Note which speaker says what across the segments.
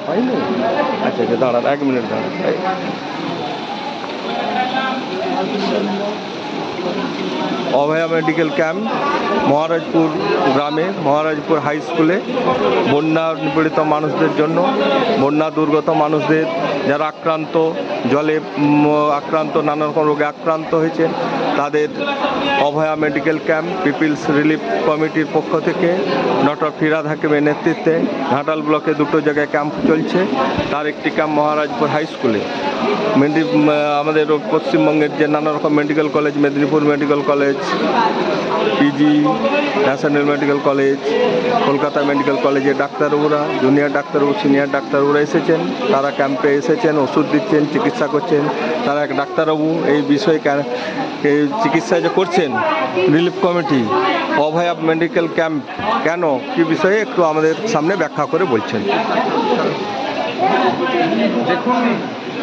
Speaker 1: হয়নি? আচ্ছা আচ্ছা, দাঁড়ান 1 মিনিট দাঁড়ান। অভয়া মেডিকেল ক্যাম্প মহারাজপুর গ্রামে, মহারাজপুর হাই স্কুলে বন্যা পীড়িত মানুষদের জন্য, বন্যা দুর্গত মানুষদের যারা আক্রান্ত, জলে আক্রান্ত, নানা রকম রোগে আক্রান্ত হয়েছে, তাদের অভয়া মেডিকেল ক্যাম্প পিপলস রিলিফ কমিটির পক্ষ থেকে ডক্টর ফিরহাদ হাকিমের নেতৃত্বে ঘাটাল ব্লকে 2টো জায়গায় ক্যাম্প চলছে। তার একটি ক্যাম্প মহারাজপুর হাই স্কুলে। আমাদের পশ্চিমবঙ্গের যে নানা রকম medical college, Medinipur medical college, PG, national medical college, Kolkata medical কলেজে ডাক্তারবাবুরা, জুনিয়র ডাক্তারবাবু, সিনিয়র ডাক্তারবাবুরা এসেছেন। তারা ক্যাম্পে এসেছেন, ওষুধ দিচ্ছেন, চিকিৎসা করছেন। তারা এক ডাক্তারবাবু এই বিষয়ে এই চিকিৎসা যে করছেন, রিলিফ কমিটি অভয়া মেডিকেল ক্যাম্প কেন, কী বিষয়ে একটু আমাদের সামনে ব্যাখ্যা করে বলছেন।
Speaker 2: দেখুন,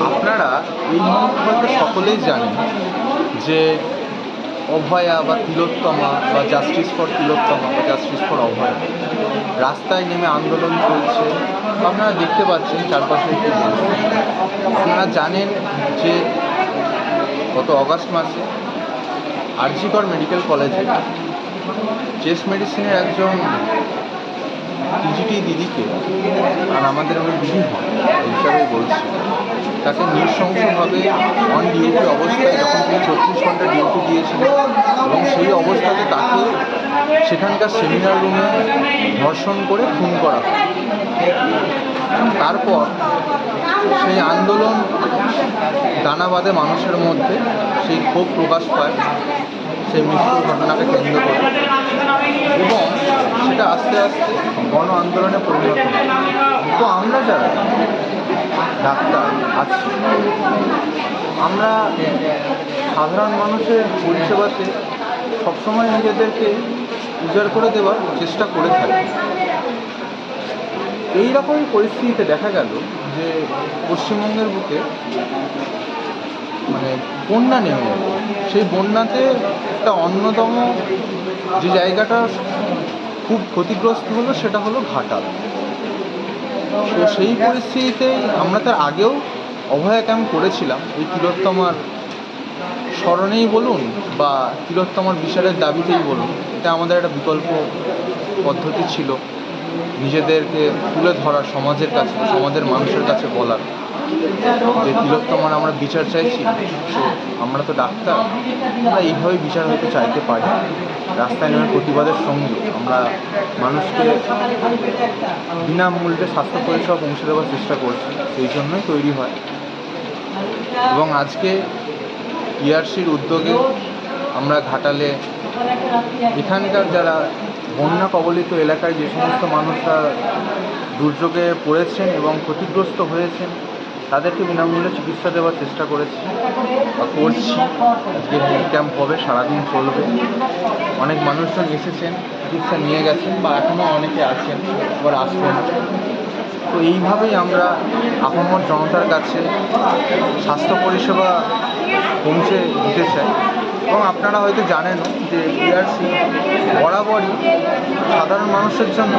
Speaker 2: আপনারা এই মুহূর্তে সকলেই জানেন যে অভয়া বা তিলোত্তমা বা জাস্টিস ফর তিলোত্তমা বা জাস্টিস ফর অভয়া রাস্তায় নেমে আন্দোলন চলছে। আপনারা দেখতে পাচ্ছেন চারপাশে। আপনারা জানেন যে গত অগাস্ট মাসে আরজি কর মেডিকেল কলেজে চেস্ট মেডিসিনের একজন পিজিটি দিদিকে, আর আমাদের আমি দিদি হন এই হিসাবেই বলছি, তাকে নৃশংসভাবে অন ডিউটি অবস্থায়, যখন তিনি 36 ঘন্টা ডিউটি দিয়েছিলেন, এবং সেই অবস্থাতে তাকে সেখানকার সেমিনার রুমে ধর্ষণ করে খুন করা হয়। তারপর সেই আন্দোলন দানা বাঁধে মানুষের মধ্যে, সেই ক্ষোভ প্রকাশ পায় সেই মৃত্যুর ঘটনাকে কেন্দ্র করে, এবং সেটা আস্তে আস্তে গণ আন্দোলনে পরিণত হয়। তো আমরা যারা ডাক্তার আছি, আমরা সাধারণ মানুষের পরিষেবাতে সবসময় নিজেদেরকে উজাড় করে দেওয়ার চেষ্টা করে থাকি। এই রকম পরিস্থিতিতে দেখা গেল যে পশ্চিমবঙ্গের বুকে বন্যা নেমে এলো। সেই বন্যাতে একটা অন্যতম যে জায়গাটা খুব ক্ষতিগ্রস্ত হলো সেটা হলো ঘাটাল। তো সেই পরিস্থিতিতেই আমরা তার আগেও অভয়া ক্যাম্প করেছিলাম, এই তিলোত্তমার স্মরণেই বলুন বা তিলোত্তমার বিচারের দাবিতেই বলুন। এটা আমাদের একটা বিকল্প পদ্ধতি ছিল, নিজেদেরকে তুলে ধরার, সমাজের কাছে, সমাজের মানুষের কাছে বলার যে তিলোত্তমার আমরা বিচার চাইছি। তো আমরা তো ডাক্তার, আমরা এইভাবেই বিচার হয়তো চাইতে পারি। রাস্তায় নেমে প্রতিবাদের সঙ্গে আমরা মানুষকে বিনামূল্যে স্বাস্থ্য পরিষেবা পৌঁছে দেওয়ার চেষ্টা করছি, সেই জন্যই তৈরি হয়। এবং আজকে টিআরসির উদ্যোগে আমরা ঘাটালে এখানকার যারা বন্যা কবলিত এলাকায় যে সমস্ত মানুষরা দুর্যোগে পড়েছেন এবং ক্ষতিগ্রস্ত হয়েছেন, তাদেরকে বিনামূল্যে চিকিৎসা দেওয়ার চেষ্টা করেছি বা করছি। আজকে হেলথ ক্যাম্প হবে, সারাদিন চলবে। অনেক মানুষজন এসেছেন, চিকিৎসা নিয়ে গেছেন বা এখনও অনেকে আছেন, আবার আসবেন। তো এইভাবেই আমরা আপামর জনতার কাছে স্বাস্থ্য পরিষেবা পৌঁছে দিতে চাই। এবং আপনারা হয়তো জানেনও যে টিআরসি বরাবরই সাধারণ মানুষের জন্য